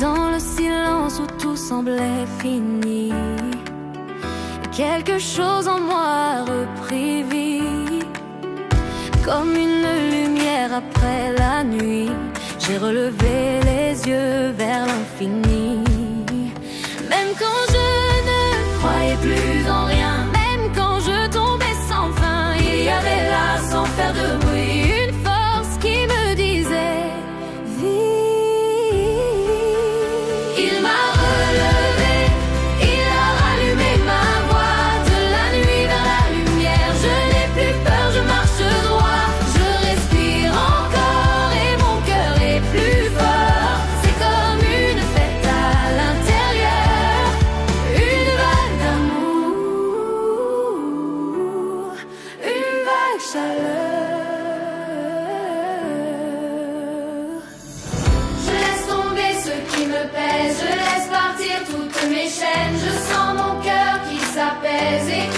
Dans le silence où tout semblait fini, quelque chose en moi a repris vie. Comme une lumière après la nuit, j'ai relevé les yeux vers l'infini. Même quand je ne croyais plus en rien, même quand je tombais sans fin, il y avait là, sans faire de bruit, une force qui me disait vive. Il m'a relevé, il a rallumé ma voix. De la nuit vers la lumière, je n'ai plus peur, je marche droit. Je respire encore et mon cœur est plus fort. C'est comme une fête à l'intérieur, une vague d'amour, une vague chaleur. Je laisse tomber ce qui me pèse, je laisse partir toutes mes chaînes. Je sens mon cœur qui s'apaise et